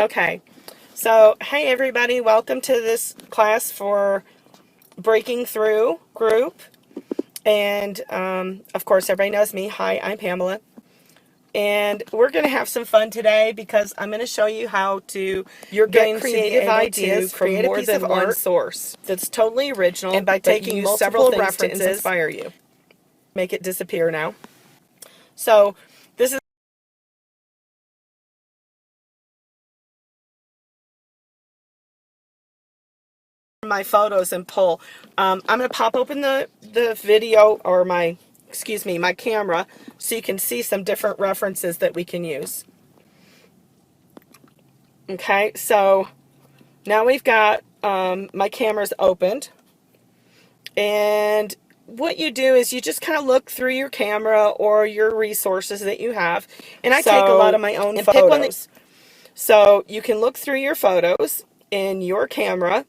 Okay, so hey everybody, welcome to this class for Breaking Through group. And of course, everybody knows me. Hi, I'm Pamela. And we're going to have some fun today because I'm going to show you how to get creative ideas from more than one source that's totally original. And by taking multiple references to inspire you. Make it disappear now. So this is my photos and pull. I'm going to pop open the video or my camera so you can see some different references that we can use. Okay, so now we've got my camera's opened, and what you do is you just kind of look through your camera or your resources that you have, and I take a lot of my own photos. So you can look through your photos in your camera.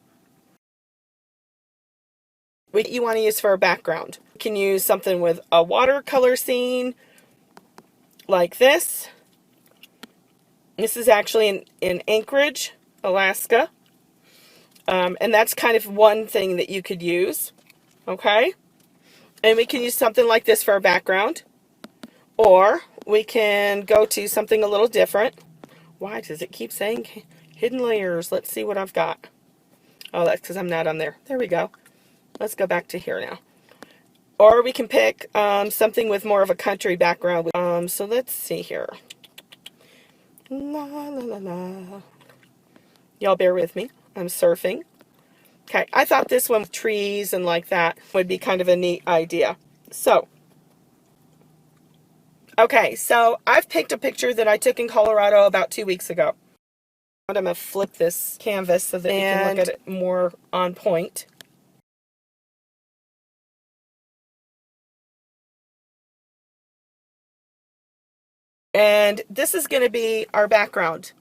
What you want to use for a background. You can use something with a watercolor scene like this. This is actually in Anchorage, Alaska. And that's kind of one thing that you could use. Okay? And we can use something like this for a background. Or we can go to something a little different. Why does it keep saying hidden layers? Let's see what I've got. Oh, that's because I'm not on there. There we go. Let's go back to here now. Or we can pick something with more of a country background. So let's see here. La la la la. Y'all bear with me. I'm surfing. Okay, I thought this one with trees and like that would be kind of a neat idea. So, okay, so I've picked a picture that I took in Colorado about 2 weeks ago. I'm going to flip this canvas so that we can look at it more on point. And this is going to be our background.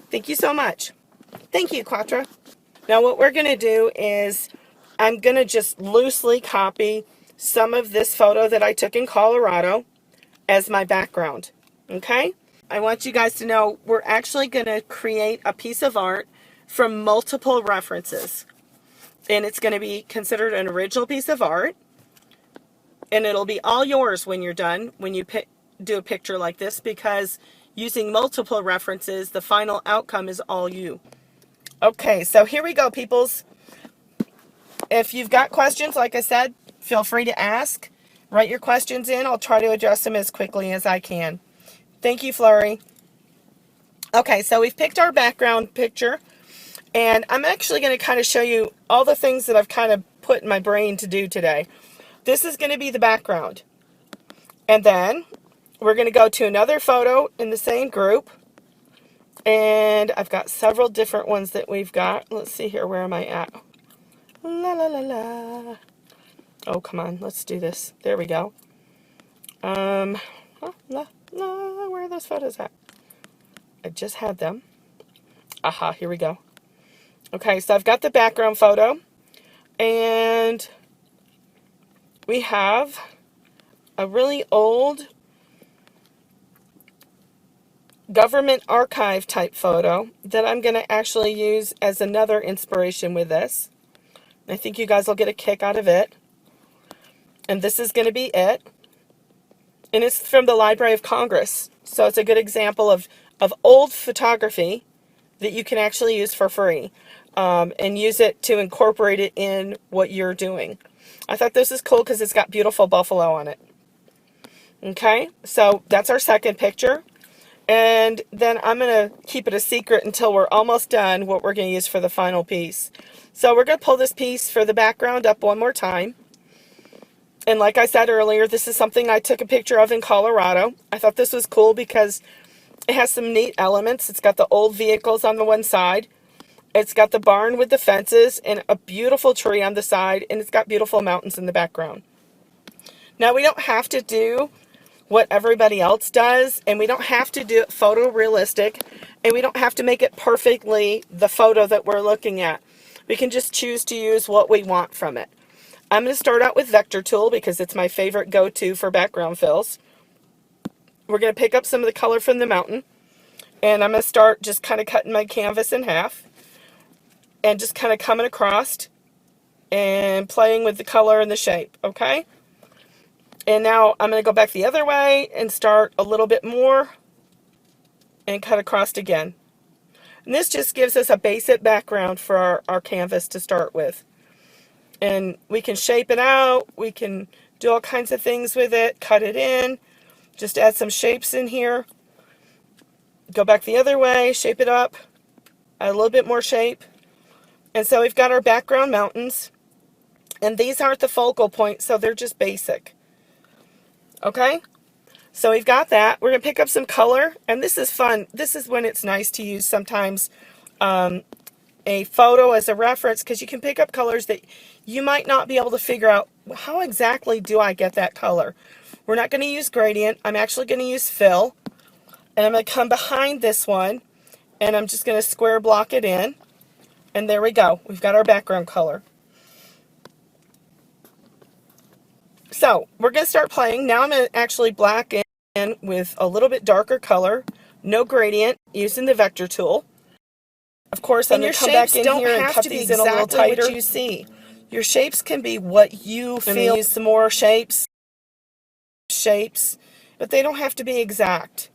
Thank you so much. Thank you, Quatra. Now what we're going to do is I'm going to just loosely copy some of this photo that I took in Colorado as my background. Okay? I want you guys to know we're actually going to create a piece of art from multiple references. And it's going to be considered an original piece of art. And it'll be all yours when you're done, when you do a picture like this, because using multiple references, the final outcome is all you. Okay, so here we go, peoples. If you've got questions, like I said, feel free to ask. Write your questions in. I'll try to address them as quickly as I can. Thank you, Flurry. Okay, so we've picked our background picture, and I'm actually going to kind of show you all the things that I've kind of put in my brain to do today. This is going to be the background. And then we're going to go to another photo in the same group. And I've got several different ones that we've got. Let's see here. Where am I at? La la la la. Oh, come on. Let's do this. There we go. Oh, la, la. Where are those photos at? I just had them. Aha, here we go. Okay, so I've got the background photo. And we have a really old government archive type photo that I'm going to actually use as another inspiration with this. I think you guys will get a kick out of it. And this is going to be it. And it's from the Library of Congress. So it's a good example of old photography that you can actually use for free. And use it to incorporate it in what you're doing. I thought this is cool because it's got beautiful buffalo on it. Okay, so that's our second picture. And then I'm going to keep it a secret until we're almost done what we're going to use for the final piece. So we're going to pull this piece for the background up one more time. And like I said earlier, this is something I took a picture of in Colorado. I thought this was cool because it has some neat elements. It's got the old vehicles on the one side. It's got the barn with the fences and a beautiful tree on the side. And it's got beautiful mountains in the background. Now we don't have to do what everybody else does, and we don't have to do it photorealistic, and we don't have to make it perfectly the photo that we're looking at. We can just choose to use what we want from it. I'm going to start out with Vector Tool because it's my favorite go-to for background fills. We're going to pick up some of the color from the mountain. And I'm going to start just kind of cutting my canvas in half and just kind of coming across and playing with the color and the shape, okay? And now I'm going to go back the other way and start a little bit more and cut across again. And this just gives us a basic background for our canvas to start with. And we can shape it out, we can do all kinds of things with it, cut it in, just add some shapes in here. Go back the other way, shape it up, add a little bit more shape. And so we've got our background mountains. And these aren't the focal point, so they're just basic. Okay? So we've got that. We're going to pick up some color. And this is fun. This is when it's nice to use sometimes a photo as a reference, because you can pick up colors that you might not be able to figure out, how exactly do I get that color? We're not going to use gradient. I'm actually going to use fill. And I'm going to come behind this one, and I'm just going to square block it in. And there we go. We've got our background color. So we're going to start playing. Now I'm going to actually black in with a little bit darker color. No gradient, using the vector tool. Of course, I'm going to come back in here and cut these in a little tighter. What you see. Your shapes can be what you feel. Use some more shapes, but they don't have to be exact.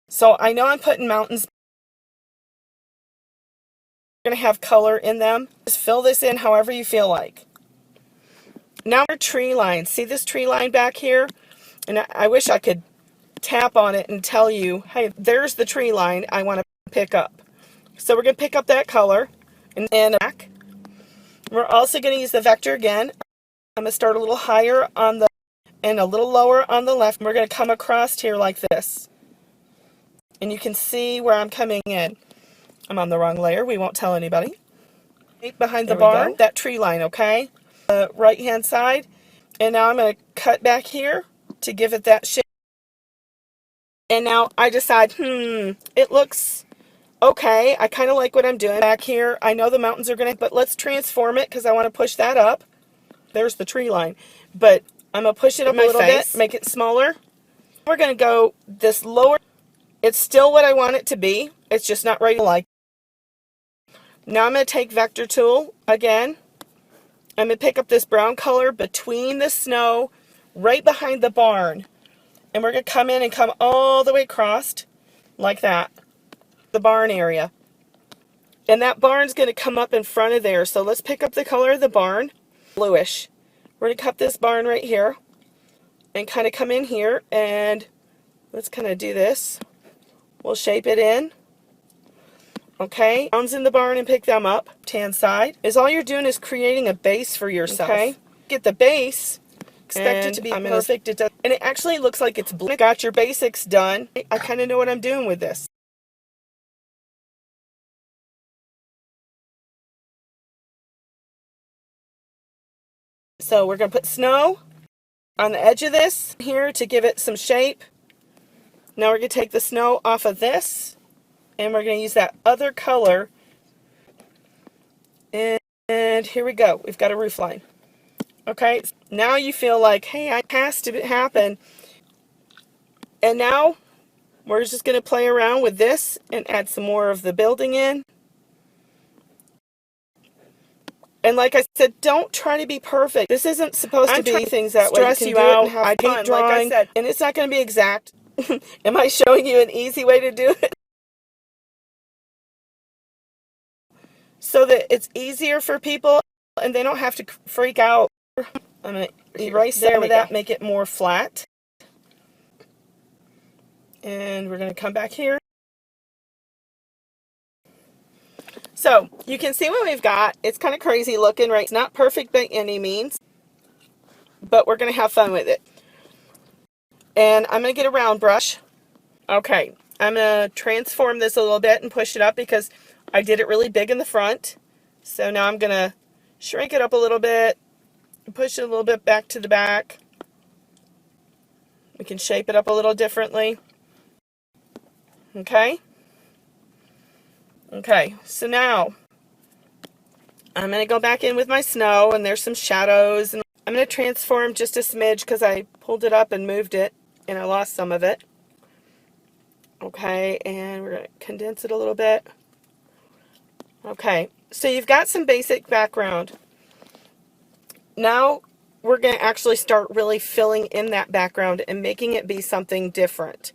So I know I'm putting mountains. You're going to have color in them. Just fill this in however you feel like. Now our tree line. See this tree line back here? And I wish I could tap on it and tell you, hey, there's the tree line I want to pick up. So we're going to pick up that color. And then back. We're also going to use the vector again. I'm going to start a little higher on the and a little lower on the left. We're going to come across here like this. And you can see where I'm coming in. I'm on the wrong layer. We won't tell anybody. Behind the barn, that tree line, okay? The right hand side. And now I'm going to cut back here to give it that shape. And now I decide, it looks okay. I kind of like what I'm doing back here. I know the mountains are going to, but let's transform it because I want to push that up. There's the tree line. But I'm going to push it up a little bit, make it smaller. We're going to go this lower. It's still what I want it to be. It's just not right like. Now I'm going to take vector tool again. I'm going to pick up this brown color between the snow, right behind the barn. And we're going to come in and come all the way across, like that, the barn area. And that barn's going to come up in front of there. So let's pick up the color of the barn, bluish. We're going to cut this barn right here, and kind of come in here, and let's kind of do this. We'll shape it in. Okay, browns in the barn and pick them up. Tan side is all you're doing is creating a base for yourself. Okay, get the base. Expect it to be perfect. It does, and it actually looks like it's blue. Got your basics done. I kind of know what I'm doing with this. So we're going to put snow on the edge of this here to give it some shape. Now we're going to take the snow off of this. And we're going to use that other color. And here we go. We've got a roof line. Okay. Now you feel like, hey, it has to happen. And now we're just going to play around with this and add some more of the building in. And like I said, don't try to be perfect. This isn't supposed to be things that stress you out. I hate drawing, like I said, and it's not going to be exact. Am I showing you an easy way to do it? So that it's easier for people and they don't have to freak out. I'm going to erase some of that, make it more flat. And we're going to come back here. So you can see what we've got. It's kind of crazy looking, right? It's not perfect by any means, but we're going to have fun with it. And I'm going to get a round brush. Okay, I'm going to transform this a little bit and push it up because I did it really big in the front. So now I'm going to shrink it up a little bit, push it a little bit back to the back. We can shape it up a little differently. Okay. Okay, so now I'm going to go back in with my snow, and there's some shadows. And I'm going to transform just a smidge because I pulled it up and moved it, and I lost some of it. Okay, and we're going to condense it a little bit. Okay, so you've got some basic background. Now we're going to actually start really filling in that background and making it be something different.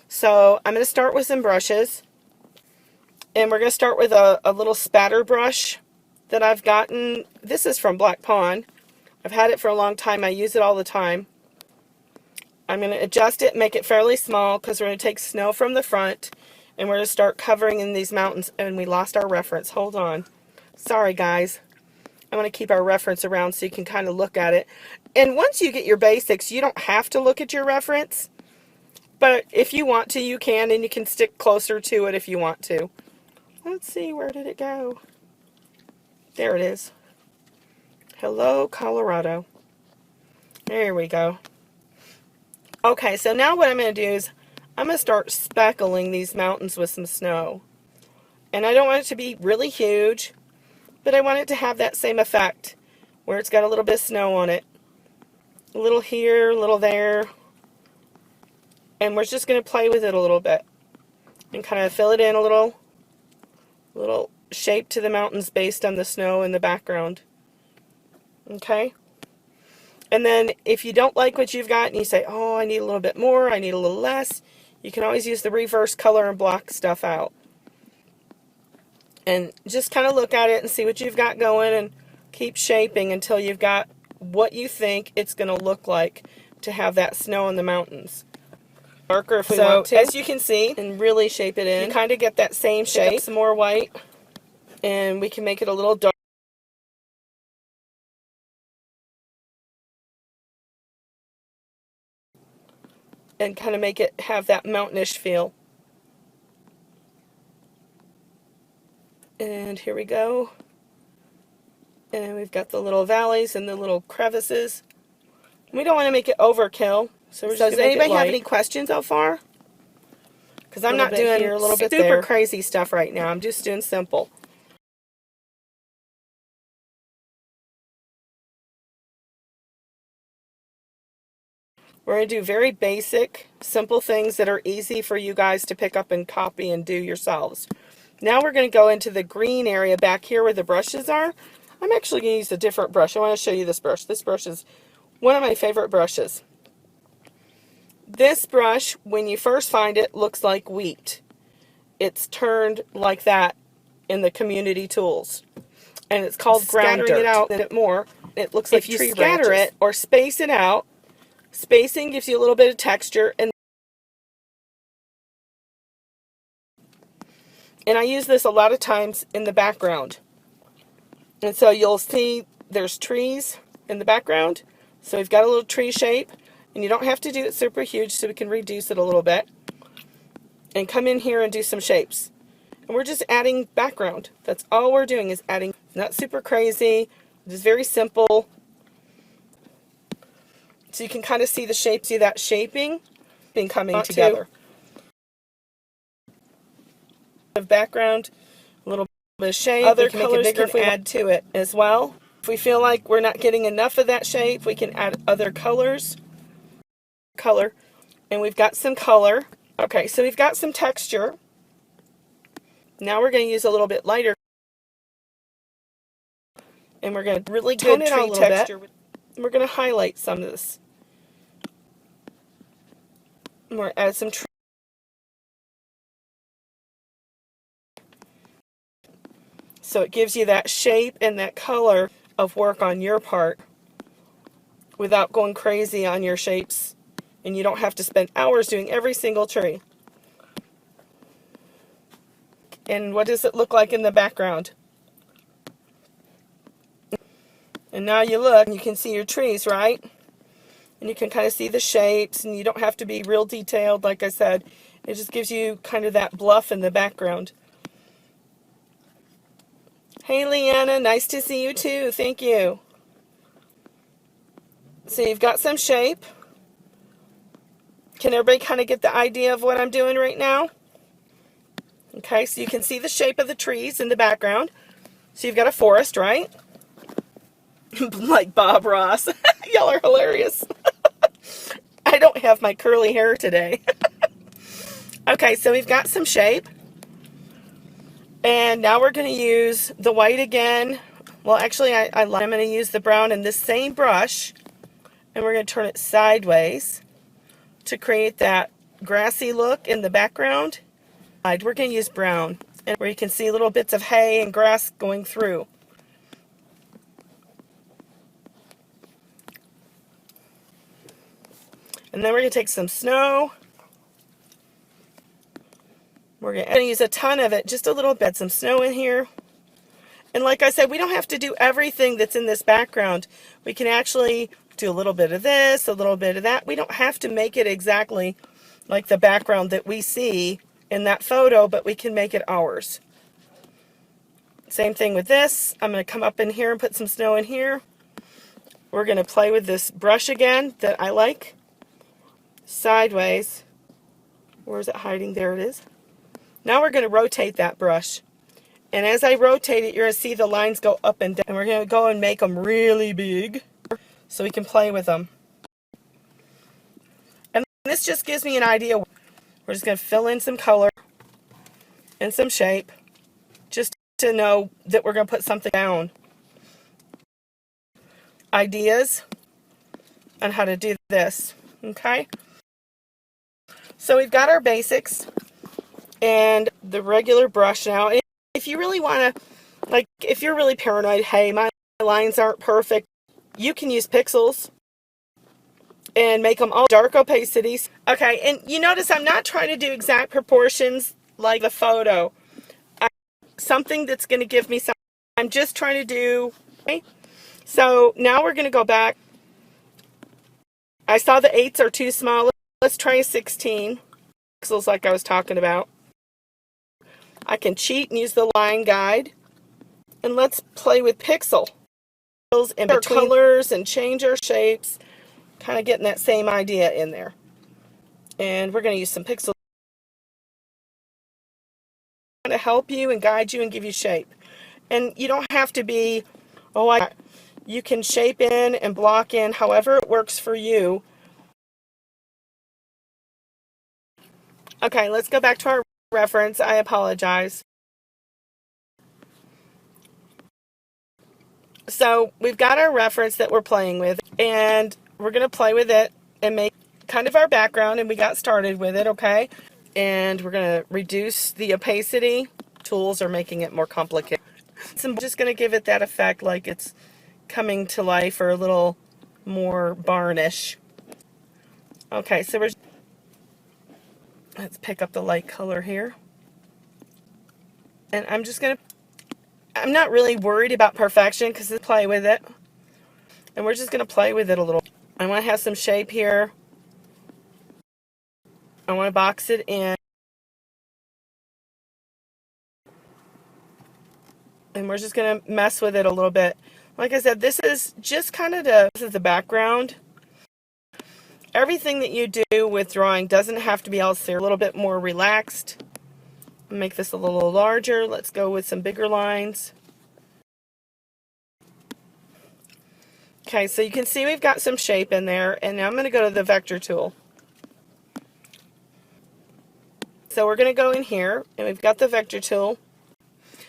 So I'm going to start with some brushes. And we're going to start with a little spatter brush that I've gotten. This is from Blackpawn. I've had it for a long time. I use it all the time. I'm going to adjust it, make it fairly small, because we're going to take snow from the front, and we're going to start covering in these mountains. And we lost our reference. Hold on. Sorry, guys. I want to keep our reference around so you can kind of look at it. And once you get your basics, you don't have to look at your reference. But if you want to, you can, and you can stick closer to it if you want to. Let's see, where did it go? There it is. Hello, Colorado. There we go. Okay, so now what I'm going to do is I'm going to start speckling these mountains with some snow. And I don't want it to be really huge, but I want it to have that same effect where it's got a little bit of snow on it. A little here, a little there. And we're just going to play with it a little bit and kind of fill it in a little shape to the mountains based on the snow in the background. Okay? And then if you don't like what you've got and you say, oh, I need a little bit more, I need a little less, you can always use the reverse color and block stuff out. And just kind of look at it and see what you've got going and keep shaping until you've got what you think it's going to look like to have that snow in the mountains. Darker if we want to. As you can see, and really shape it in, you kind of get that same shape. Some more white, and we can make it a little dark. And kind of make it have that mountainish feel. And here we go. And we've got the little valleys and the little crevices. We don't want to make it overkill. So we're just does anybody have any questions so far? Because I'm not doing here, a little bit super crazy stuff right now. I'm just doing simple. We're going to do very basic, simple things that are easy for you guys to pick up and copy and do yourselves. Now we're going to go into the green area back here where the brushes are. I'm actually going to use a different brush. I want to show you this brush. This brush is one of my favorite brushes. This brush, when you first find it, looks like wheat. It's turned like that in the community tools. And it's called ground dirt. Scattering it out a bit more. It looks like tree branches. If you scatter it or space it out, spacing gives you a little bit of texture. And I use this a lot of times in the background. And so you'll see there's trees in the background. So we've got a little tree shape. And you don't have to do it super huge, so we can reduce it a little bit. And come in here and do some shapes. And we're just adding background. That's all we're doing is adding. Not super crazy. Just very simple. So you can kind of see the shape, see that shaping being coming together. Of background, a little bit of shape. Other colors we can add to it as well. If we feel like we're not getting enough of that shape, we can add other colors. And we've got some color. Okay, so we've got some texture. Now we're going to use a little bit lighter. And we're going to really tone it out a little texture. And we're going to highlight some of this. And we're add some tree. So it gives you that shape and that color of work on your part without going crazy on your shapes. And you don't have to spend hours doing every single tree. And what does it look like in the background? And now you look and you can see your trees, right? And you can kind of see the shapes, and you don't have to be real detailed, like I said. It just gives you kind of that bluff in the background. Hey, Leanna, nice to see you too. Thank you. So you've got some shape. Can everybody kind of get the idea of what I'm doing right now? Okay, so you can see the shape of the trees in the background. So you've got a forest, right? Like Bob Ross. Y'all are hilarious. I don't have my curly hair today. Okay, so we've got some shape. And now we're going to use the white again. Well, actually, I'm going to use the brown in this same brush. And we're going to turn it sideways to create that grassy look in the background. We're going to use brown, and where you can see little bits of hay and grass going through. And then we're going to take some snow. We're going to use a ton of it, just a little bit, some snow in here. And like I said, we don't have to do everything that's in this background. We can actually do a little bit of this, a little bit of that. We don't have to make it exactly like the background that we see in that photo, but we can make it ours. Same thing with this. I'm going to come up in here and put some snow in here. We're going to play with this brush again that I like. Sideways. Where is it hiding? There it is. Now we're going to rotate that brush. And as I rotate it, you're going to see the lines go up and down. And we're going to go and make them really big so we can play with them. And this just gives me an idea. We're just going to fill in some color and some shape just to know that we're going to put something down. Ideas on how to do this. Okay? So we've got our basics and the regular brush now. If you really want to, like, if you're really paranoid, hey, my lines aren't perfect, you can use pixels and make them all dark opacities. Okay, and you notice I'm not trying to do exact proportions like the photo. Something that's going to give me some, I'm just trying to do, okay? So now we're going to go back. I saw the 8s are too small. Let's try a 16 pixels like I was talking about. I can cheat and use the line guide. And let's play with pixels and colors and change our shapes. Kind of getting that same idea in there. And we're going to use some pixels to help you and guide you and give you shape. And you don't have to be, you can shape in and block in however it works for you. Okay, let's go back to our reference. I apologize. So we've got our reference that we're playing with, and we're going to play with it and make kind of our background, and we got started with it, okay? And we're going to reduce the opacity. Tools are making it more complicated. So I'm just going to give it that effect like it's coming to life or a little more barnish. Okay, so let's pick up the light color here. And I'm not really worried about perfection because I play with it. And we're just going to play with it a little. I want to have some shape here. I want to box it in. And we're just going to mess with it a little bit. Like I said, this is just kind of this is the background. Everything that you do with drawing doesn't have to be all serious. A little bit more relaxed. Make this a little larger. Let's go with some bigger lines. Okay, so you can see we've got some shape in there, and now I'm going to go to the vector tool. So we're going to go in here, and we've got the vector tool.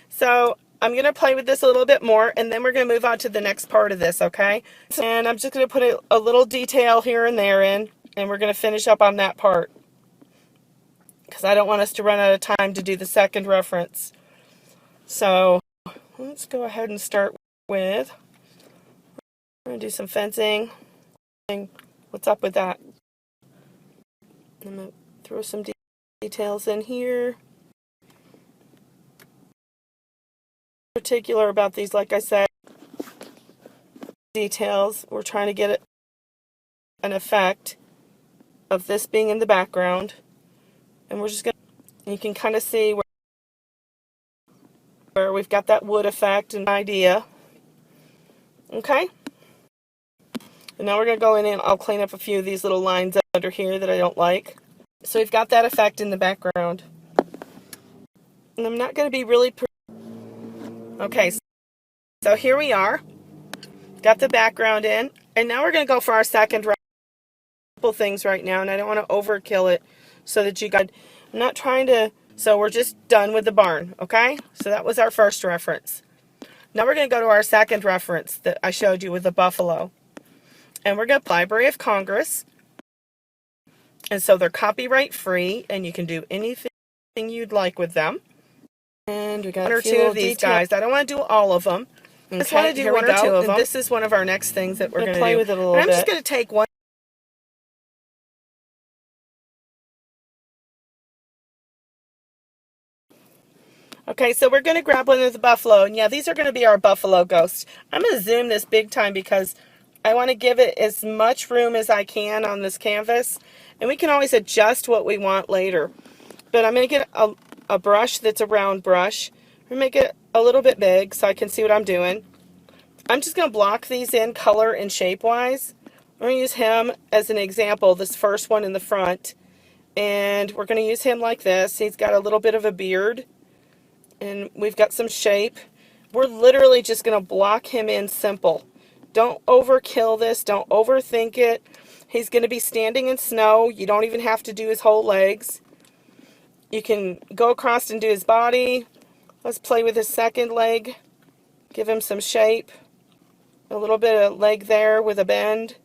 So I'm going to play with this a little bit more, and then we're going to move on to the next part of this, okay? And I'm just going to put a little detail here and there in, and we're going to finish up on that part, because I don't want us to run out of time to do the second reference. So let's go ahead and start with, we're going to do some fencing. What's up with that? I'm going to throw some details in here. Particular about these, like I said, details. We're trying to get an effect of this being in the background. And we're just going to, you can kind of see where we've got that wood effect and idea. Okay? And now we're going to go in and I'll clean up a few of these little lines under here that I don't like. So we've got that effect in the background. And I'm not going to be really... Okay, so here we are. Got the background in. And now we're going to go for our second reference. Things right now, and I don't want to overkill it so that you guys... I'm not trying to, so we're just done with the barn, okay? So that was our first reference. Now we're going to go to our second reference that I showed you with the buffalo. And we're going to Library of Congress. And so they're copyright free, and you can do anything you'd like with them. And we got one or two of these guys. I don't want to do all of them. I just want to do one or two of them. This is one of our next things that we're going to play with it a little bit. I'm just going to take one. Okay, so we're going to grab one of the buffalo. And yeah, these are going to be our buffalo ghosts. I'm going to zoom this big time because I want to give it as much room as I can on this canvas. And we can always adjust what we want later. But I'm going to get a brush that's a round brush. I'm going to make it a little bit big so I can see what I'm doing. I'm just going to block these in color and shape-wise. I'm going to use him as an example, this first one in the front. And we're going to use him like this. He's got a little bit of a beard. And we've got some shape. We're literally just going to block him in simple. Don't overkill this. Don't overthink it. He's going to be standing in snow. You don't even have to do his whole legs. You can go across and do his body. Let's play with his second leg. Give him some shape. A little bit of leg there with a bend.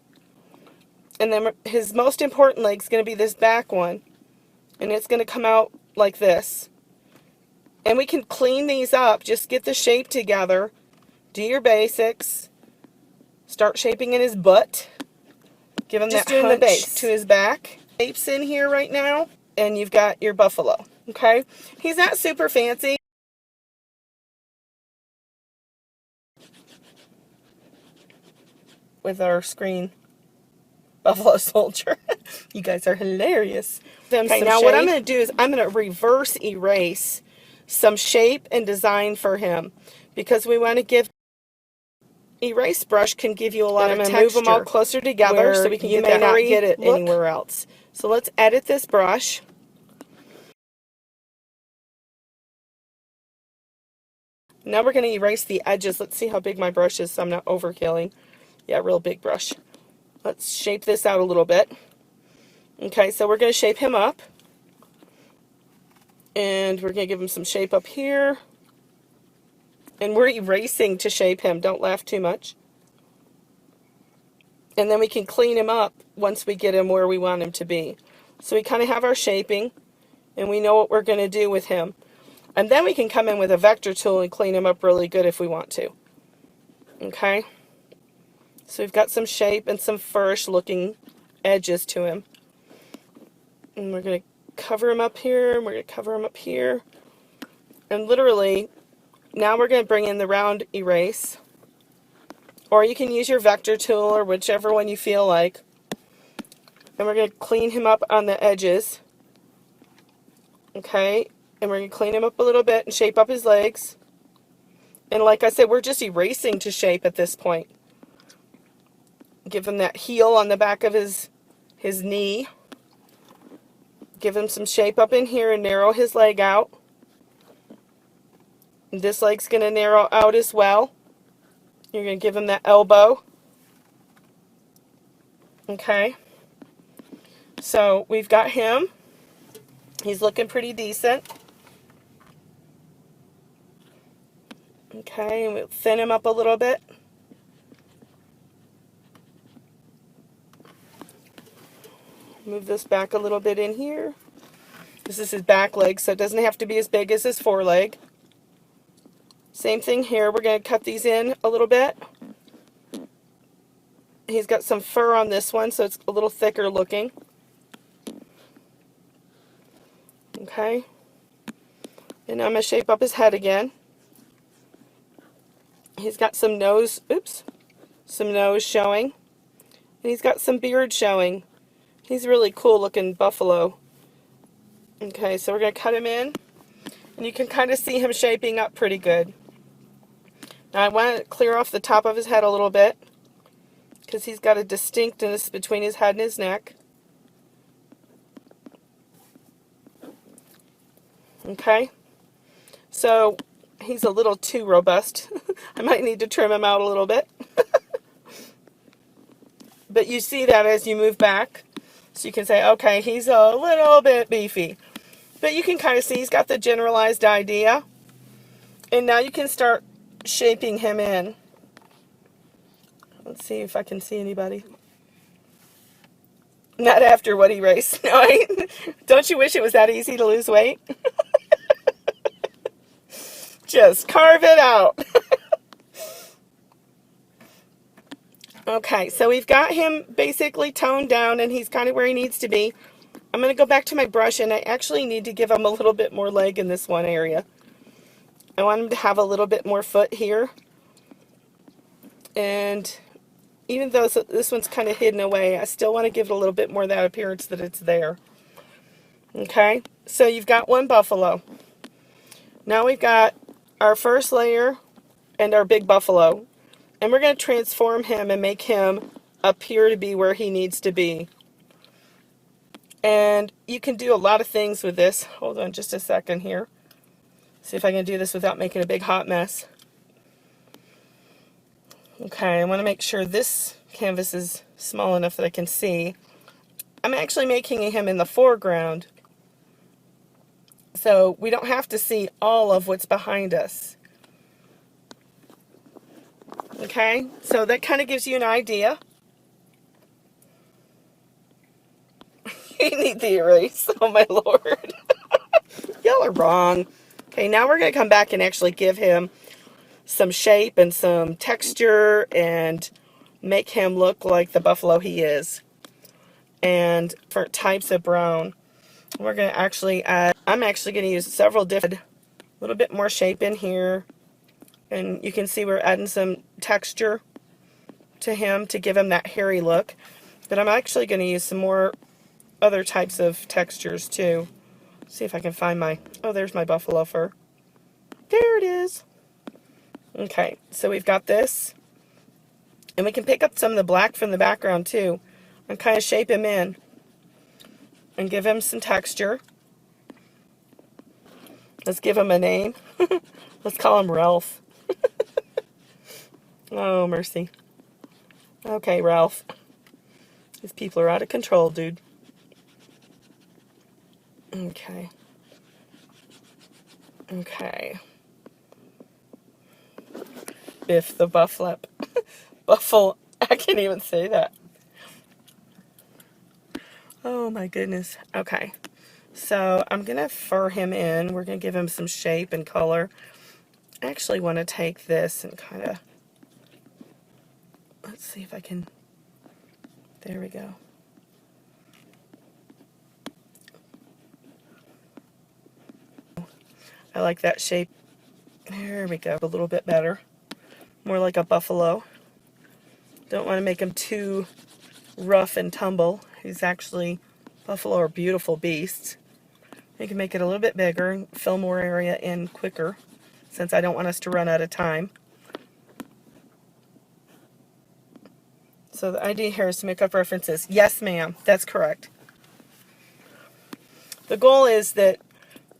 And then his most important leg is going to be this back one. And it's going to come out like this. And we can clean these up. Just get the shape together. Do your basics. Start shaping in his butt. Give him just that hunch the base to his back. Shapes in here right now. And you've got your buffalo. Okay? He's not super fancy. With our screen. Buffalo soldier. You guys are hilarious. Okay, now what I'm going to do is I'm going to reverse erase some shape and design for him, because we want to give erase brush can give you a lot of texture. Move them all closer together so we can get that. You may not get it anywhere else. So let's edit this brush. Now we're going to erase the edges. Let's see how big my brush is so I'm not overkilling. Yeah, real big brush. Let's shape this out a little bit. Okay, so we're going to shape him up. And we're going to give him some shape up here. And we're erasing to shape him. Don't laugh too much. And then we can clean him up once we get him where we want him to be. So we kind of have our shaping. And we know what we're going to do with him. And then we can come in with a vector tool and clean him up really good if we want to. Okay? So we've got some shape and some furish looking edges to him. And we're going to cover him up here, and we're going to cover him up here. And literally, now we're going to bring in the round erase. Or you can use your vector tool or whichever one you feel like. And we're going to clean him up on the edges. Okay? And we're going to clean him up a little bit and shape up his legs. And like I said, we're just erasing to shape at this point. Give him that heel on the back of his knee. Give him some shape up in here and narrow his leg out. And this leg's going to narrow out as well. You're going to give him that elbow. Okay. So we've got him. He's looking pretty decent. Okay, and we'll thin him up a little bit. Move this back a little bit in here. This is his back leg, so it doesn't have to be as big as his foreleg. Same thing here. We're going to cut these in a little bit. He's got some fur on this one, so it's a little thicker looking. Okay. And I'm going to shape up his head again. He's got some nose, some nose showing. And he's got some beard showing. He's a really cool looking buffalo. Okay, so we're going to cut him in. And you can kind of see him shaping up pretty good. Now I want to clear off the top of his head a little bit, because he's got a distinctness between his head and his neck. Okay, so he's a little too robust. I might need to trim him out a little bit. But you see that as you move back. So you can say, okay, he's a little bit beefy. But you can kind of see he's got the generalized idea. And now you can start shaping him in. Let's see if I can see anybody. Not after what he raced. No, don't you wish it was that easy to lose weight? Just carve it out. Okay, so we've got him basically toned down and he's kind of where he needs to be. I'm going to go back to my brush and I actually need to give him a little bit more leg in this one area. I want him to have a little bit more foot here. And even though this one's kind of hidden away, I still want to give it a little bit more of that appearance that it's there. Okay, so you've got one buffalo. Now we've got our first layer and our big buffalo. And we're going to transform him and make him appear to be where he needs to be. And you can do a lot of things with this. Hold on just a second here. See if I can do this without making a big hot mess. Okay, I want to make sure this canvas is small enough that I can see. I'm actually making him in the foreground, so we don't have to see all of what's behind us. Okay, so that kind of gives you an idea. You need the erase, oh my lord. Y'all are wrong. Okay, now we're going to come back and actually give him some shape and some texture and make him look like the buffalo he is. And different types of brown. We're going to actually add, I'm actually going to use several different, a little bit more shape in here. And you can see we're adding some texture to him to give him that hairy look. But I'm actually going to use some more other types of textures too. See if I can find my, oh, there's my buffalo fur. There it is. Okay, so we've got this. And we can pick up some of the black from the background too and kind of shape him in and give him some texture. Let's give him a name. Let's call him Ralph. Oh, mercy. Okay, Ralph. These people are out of control, dude. Okay. Okay. Biff the Bufflip. Buffle. I can't even say that. Oh my goodness. Okay. So I'm going to fur him in. We're going to give him some shape and color. I actually want to take this and kind of, let's see if I can, there we go. I like that shape. There we go, a little bit better. More like a buffalo. Don't want to make him too rough and tumble. He's actually, buffalo are beautiful beasts. You can make it a little bit bigger and fill more area in quicker, since I don't want us to run out of time. So the idea here is to make up references. Yes, ma'am, that's correct. The goal is that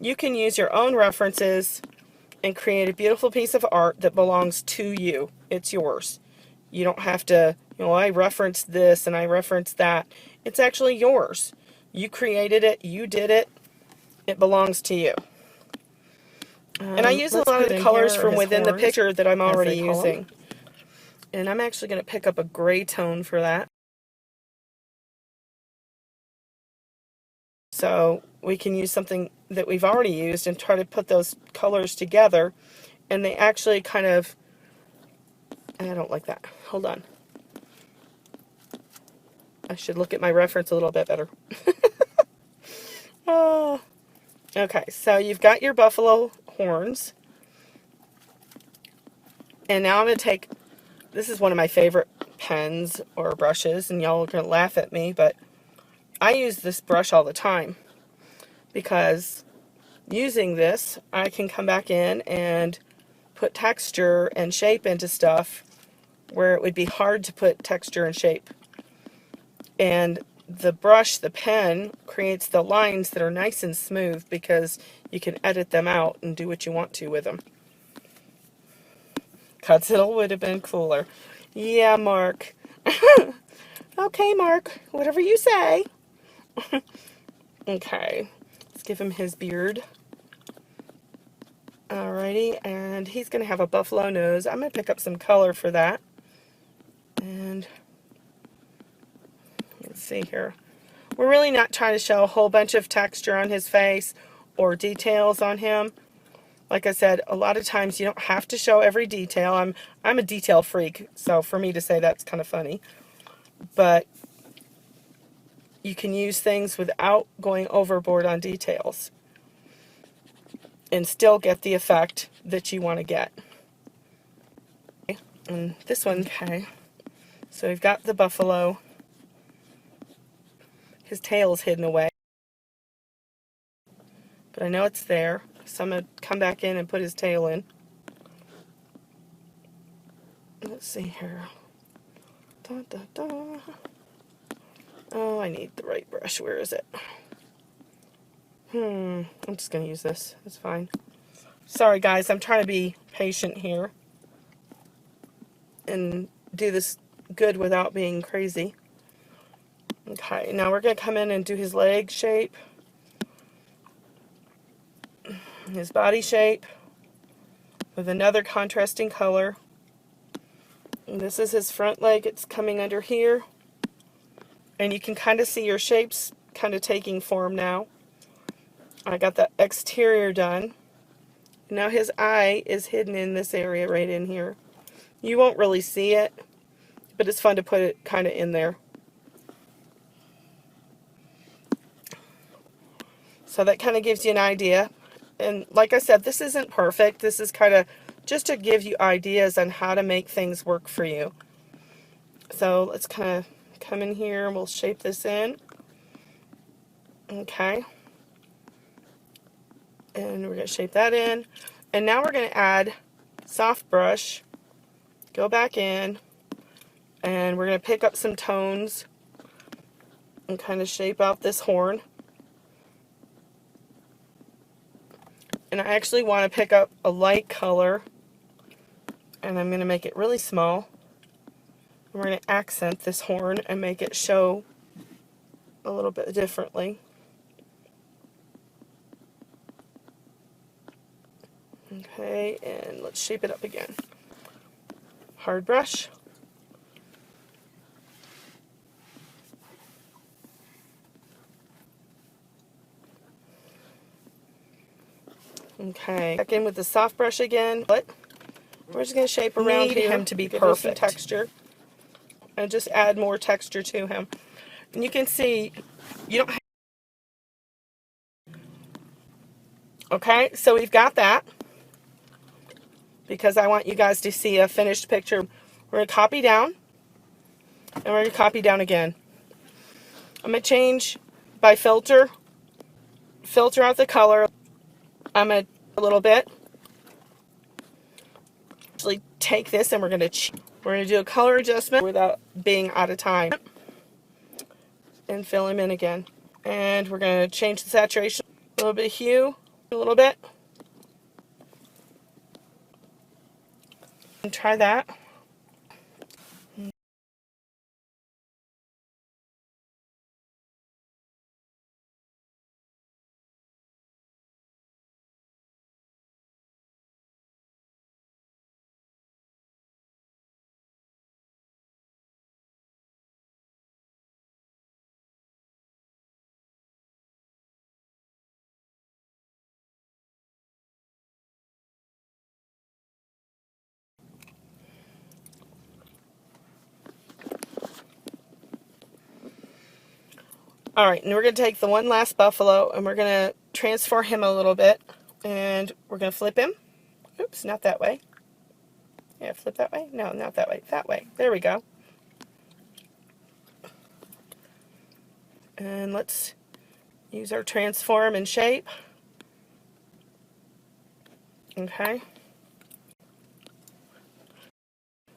you can use your own references and create a beautiful piece of art that belongs to you. It's yours. You don't have to, you know, I referenced this and I referenced that. It's actually yours. You created it, you did it, it belongs to you. And I use a lot of the colors from within the picture that I'm already using. And I'm actually going to pick up a gray tone for that. So we can use something that we've already used and try to put those colors together. And they actually kind of, I don't like that. Hold on. I should look at my reference a little bit better. Oh. Okay, so you've got your buffalo horns. And now I'm going to take, this is one of my favorite pens or brushes, and y'all are going to laugh at me, but I use this brush all the time because using this, I can come back in and put texture and shape into stuff where it would be hard to put texture and shape. And the brush, the pen, creates the lines that are nice and smooth because you can edit them out and do what you want to with them. Godzilla would have been cooler. Yeah, Mark. Okay, Mark. Whatever you say. Okay. Let's give him his beard. Alrighty, and he's going to have a buffalo nose. I'm going to pick up some color for that. And let's see here. We're really not trying to show a whole bunch of texture on his face or details on him. Like I said, a lot of times you don't have to show every detail. I'm a detail freak, so for me to say that's kind of funny. But you can use things without going overboard on details and still get the effect that you want to get. And this one, okay. So we've got the buffalo. His tail is hidden away, but I know it's there. So I'm going to come back in and put his tail in. Let's see here. Da, da, da. Oh, I need the right brush. Where is it? I'm just going to use this. It's fine. Sorry, guys. I'm trying to be patient here and do this good without being crazy. Okay, now we're going to come in and do his leg shape, his body shape with another contrasting color. And this is his front leg. It's coming under here. And you can kind of see your shapes kind of taking form now. I got the exterior done. Now his eye is hidden in this area right in here. You won't really see it, but it's fun to put it kind of in there. So that kind of gives you an idea. And like I said, this isn't perfect. This is kind of just to give you ideas on how to make things work for you. So let's kind of come in here and we'll shape this in. Okay. And we're going to shape that in. And now we're going to add soft brush. Go back in. And we're going to pick up some tones and kind of shape out this horn. And I actually want to pick up a light color. And I'm going to make it really small. We're going to accent this horn and make it show a little bit differently. Okay, and let's shape it up again. Hard brush. Okay, back in with the soft brush again. But we're just going to shape around here. Him to be perfect. Some texture. And just add more texture to him. And you can see, you don't have... Okay, so we've got that. Because I want you guys to see a finished picture. We're going to copy down. And we're going to copy down again. I'm going to change by filter. Filter out the color. I'm going to a little bit. Actually take this and we're going to do a color adjustment without being out of time. And fill him in again. And we're going to change the saturation. A little bit of hue. A little bit. And try that. Alright, and we're going to take the one last buffalo and we're going to transform him a little bit. And we're going to flip him. Oops, not that way. Yeah, flip that way? No, not that way. That way. There we go. And let's use our transform and shape. Okay.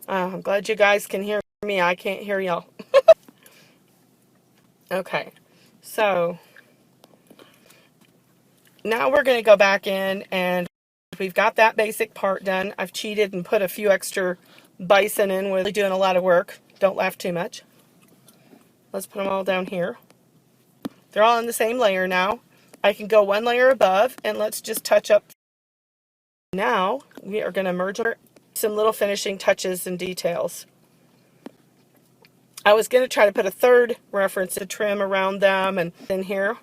I'm glad you guys can hear me. I can't hear y'all. Okay. So, now we're going to go back in and we've got that basic part done. I've cheated and put a few extra bison in. We're really doing a lot of work. Don't laugh too much. Let's put them all down here. They're all in the same layer now. I can go one layer above, and let's just touch up. Now we are going to merge some little finishing touches and details. I was going to try to put a third reference to trim around them and in here.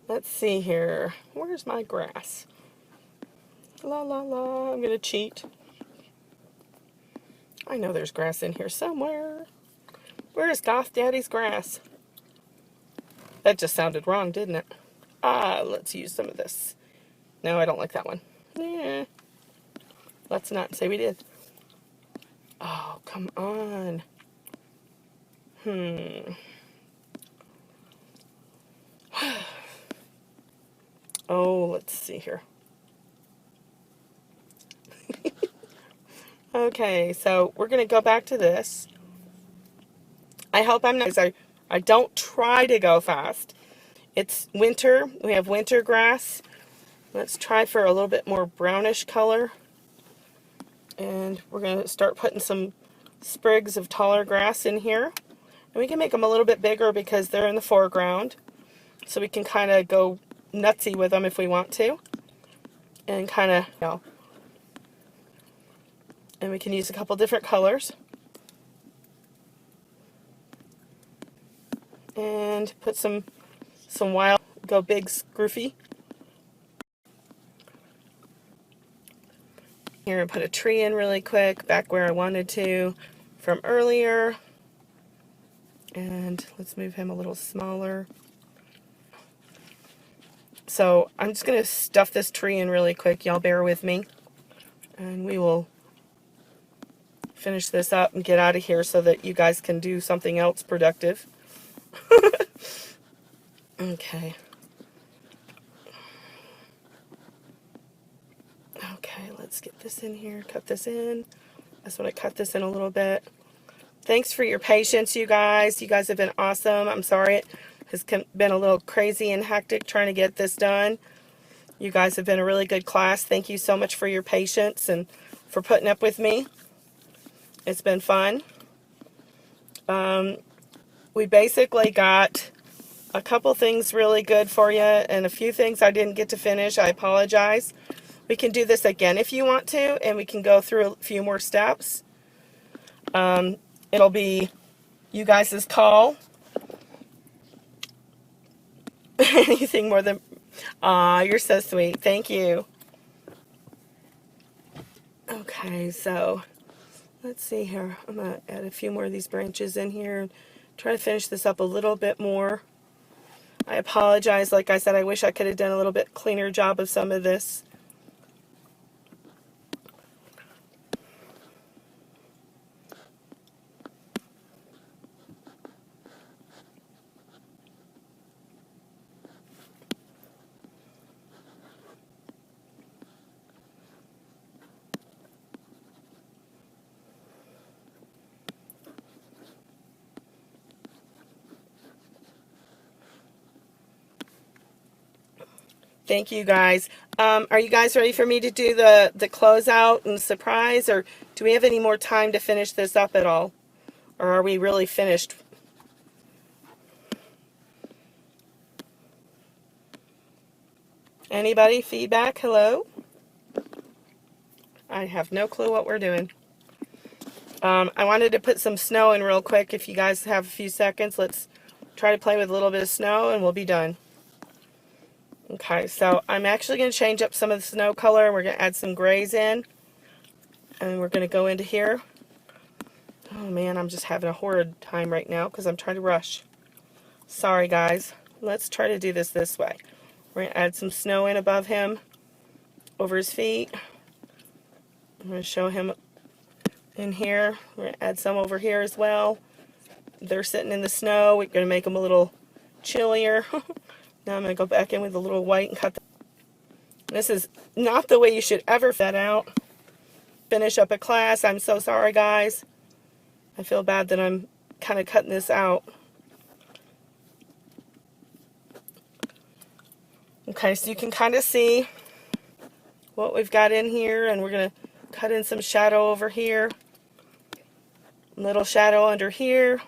Let's see here. Where's my grass? La la la. I'm going to cheat. I know there's grass in here somewhere. Where is Goth Daddy's grass? That just sounded wrong, didn't it? Let's use some of this. No, I don't like that one. Yeah. Let's not say we did. Oh, come on. Oh, let's see here. Okay, so we're going to go back to this. I hope I'm not, I don't try to go fast. It's winter. We have winter grass. Let's try for a little bit more brownish color. And we're going to start putting some sprigs of taller grass in here. And we can make them a little bit bigger because they're in the foreground. So we can kind of go nutsy with them if we want to. And kind of, you know. And we can use a couple different colors. And put some wild, go big, scroofy. Here, and put a tree in really quick, back where I wanted to from earlier. And let's move him a little smaller. So I'm just going to stuff this tree in really quick. Y'all bear with me. And we will finish this up and get out of here so that you guys can do something else productive. Okay. Okay, let's get this in here. Cut this in. I just want to cut this in a little bit. Thanks for your patience, you guys. You guys have been awesome. I'm sorry it has been a little crazy and hectic trying to get this done. You guys have been a really good class. Thank you so much for your patience and for putting up with me. It's been fun. We basically got a couple things really good for you and a few things I didn't get to finish. I apologize. We can do this again if you want to, and we can go through a few more steps. It'll be you guys' call. Anything more than... Aw, you're so sweet. Thank you. Okay, so let's see here. I'm going to add a few more of these branches in here and try to finish this up a little bit more. I apologize. Like I said, I wish I could have done a little bit cleaner job of some of this. Thank you, guys. Are you guys ready for me to do the closeout and surprise, or do we have any more time to finish this up at all? Or are we really finished? Anybody? Feedback? Hello? I have no clue what we're doing. I wanted to put some snow in real quick. If you guys have a few seconds, let's try to play with a little bit of snow and we'll be done. Okay, so I'm actually going to change up some of the snow color. We're going to add some grays in. And we're going to go into here. Oh man, I'm just having a horrid time right now because I'm trying to rush. Sorry guys. Let's try to do this way. We're going to add some snow in above him, over his feet. I'm going to show him in here. We're going to add some over here as well. They're sitting in the snow. We're going to make them a little chillier. Now I'm going to go back in with a little white and cut. This is not the way you should ever set out. Finish up a class. I'm so sorry, guys. I feel bad that I'm kind of cutting this out. Okay, so you can kind of see what we've got in here, and we're going to cut in some shadow over here. Little shadow under here.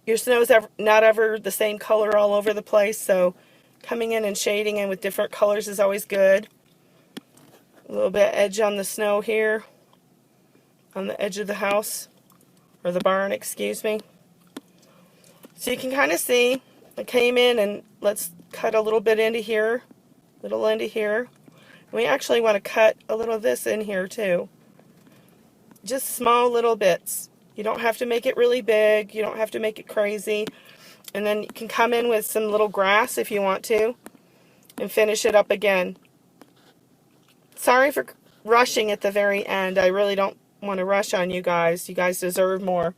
Your snow's not ever the same color all over the place, so coming in and shading in with different colors is always good. A little bit edge on the snow here, on the edge of the house, or the barn, excuse me. So you can kind of see, I came in and let's cut a little bit into here, little into here. We actually want to cut a little of this in here too. Just small little bits. You don't have to make it really big. You don't have to make it crazy. And then you can come in with some little grass if you want to and finish it up again. Sorry for rushing at the very end. I really don't want to rush on you guys. You guys deserve more.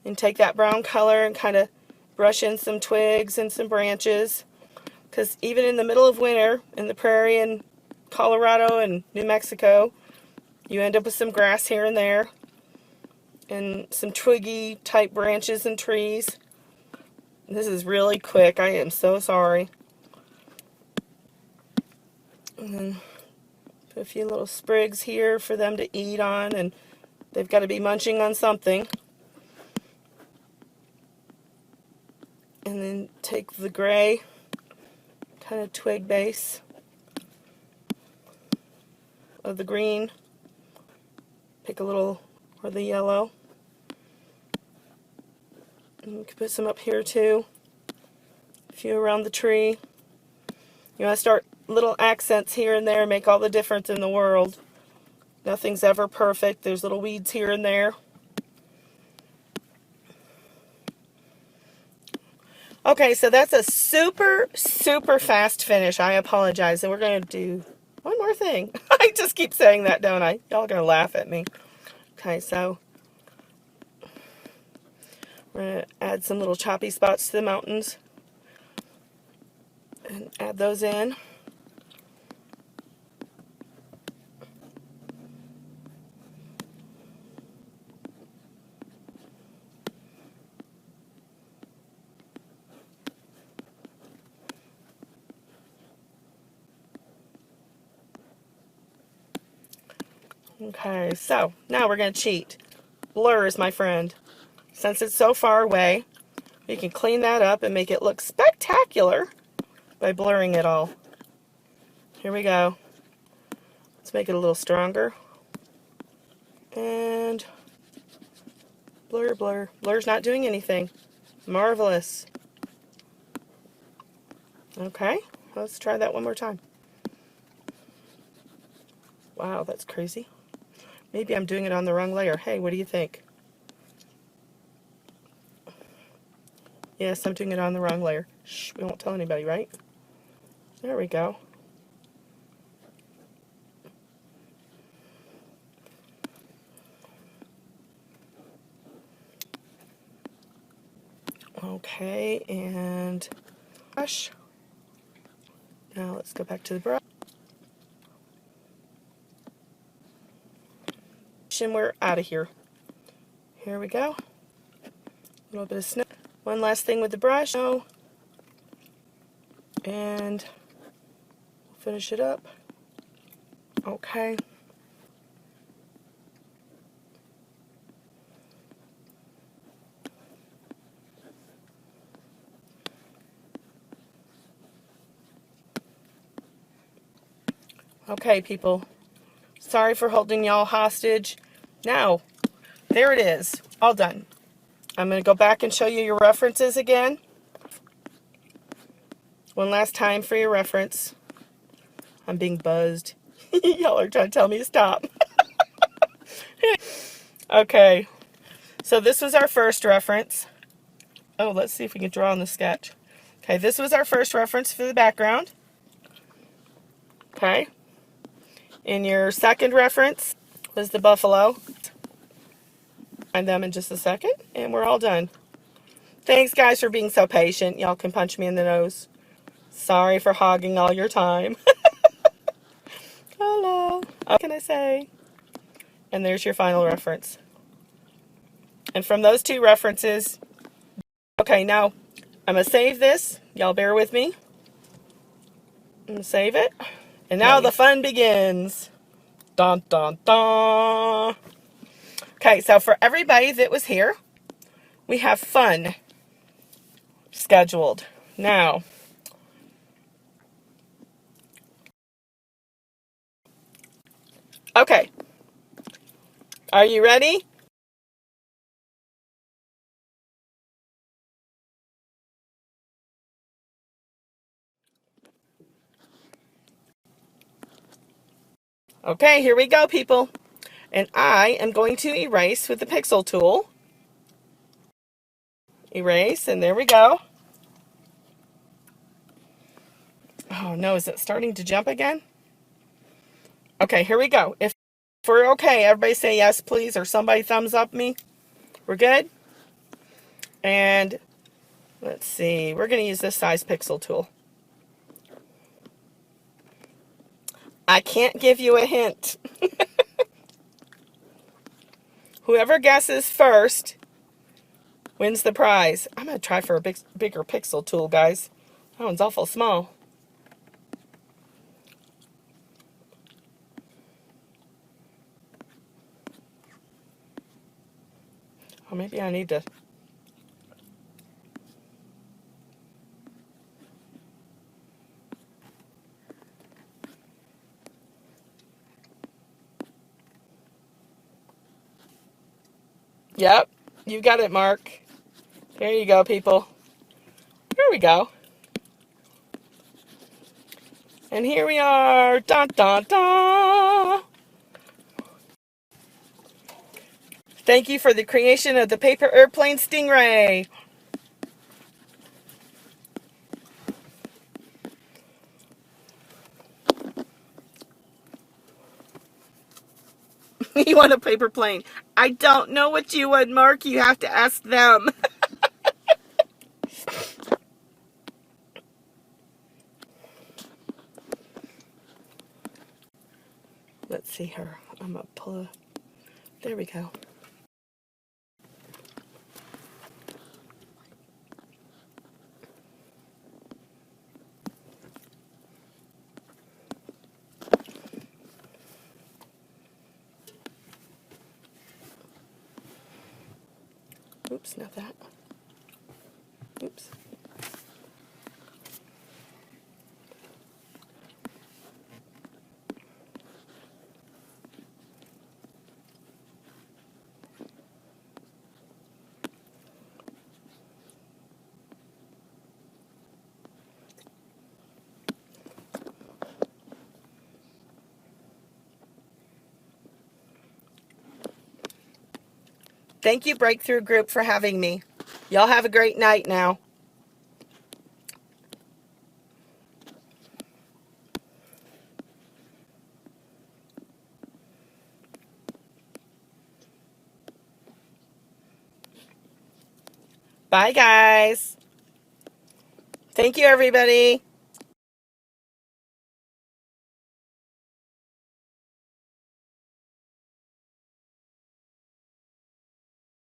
And take that brown color and kind of brush in some twigs and some branches. Because even in the middle of winter, in the prairie in Colorado and New Mexico, you end up with some grass here and there. And some twiggy type branches and trees. This is really quick. I am so sorry. And then put a few little sprigs here for them to eat on, and they've got to be munching on something. And then take the gray kind of twig base of the green. Pick a little, or the yellow. And we can put some up here too. A few around the tree. You want to start little accents here and there, make all the difference in the world. Nothing's ever perfect. There's little weeds here and there. Okay, so that's a super, super fast finish. I apologize. And we're going to do one more thing. I just keep saying that, don't I? Y'all are going to laugh at me. Okay, so we're going to add some little choppy spots to the mountains. And add those in. Okay, so now we're going to cheat. Blurs, my friend. Since it's so far away, we can clean that up and make it look spectacular by blurring it all. Here we go. Let's make it a little stronger. And blur, blur. Blur's not doing anything. Marvelous. Okay, let's try that one more time. Wow, that's crazy. Maybe I'm doing it on the wrong layer. Hey, what do you think? Yes, I'm doing it on the wrong layer. Shh, we won't tell anybody, right? There we go. Okay, and brush. Now let's go back to the brush. And we're out of here. Here we go. A little bit of snow. One last thing with the brush. And we'll finish it up. Okay. Okay, people. Sorry for holding y'all hostage. Now, there it is. All done. I'm going to go back and show you your references again. One last time for your reference. I'm being buzzed. Y'all are trying to tell me to stop. Okay. So this was our first reference. Oh, let's see if we can draw on the sketch. Okay, this was our first reference for the background. Okay. In your second reference was the buffalo. Find them in just a second, and we're all done. Thanks, guys, for being so patient. Y'all can punch me in the nose. Sorry for hogging all your time. Hello. What can I say? And there's your final reference. And from those two references, okay, now I'm going to save this. Y'all bear with me. And save it. And now the fun begins. Dun, dun, dun. Okay, so for everybody that was here, we have fun scheduled. Now, okay, are you ready? Okay, here we go, people. And I am going to erase with the pixel tool. Erase, and there we go. Oh no, is it starting to jump again? Okay, here we go. If we're okay, everybody say yes, please, or somebody thumbs up me. We're good? And let's see, we're going to use this size pixel tool. I can't give you a hint. Whoever guesses first wins the prize. I'm going to try for a bigger pixel tool, guys. That one's awful small. Oh, maybe I need to... Yep, you got it, Mark. There you go, people. There we go. And here we are. Dun, dun, dun. Thank you for the creation of the paper airplane Stingray. You want a paper plane? I don't know what you would, Mark. You have to ask them. Let's see her. I'm going to pull. There we go. Oops, not that. Oops. Thank you, Breakthrough Group, for having me. Y'all have a great night now. Bye, guys. Thank you, everybody.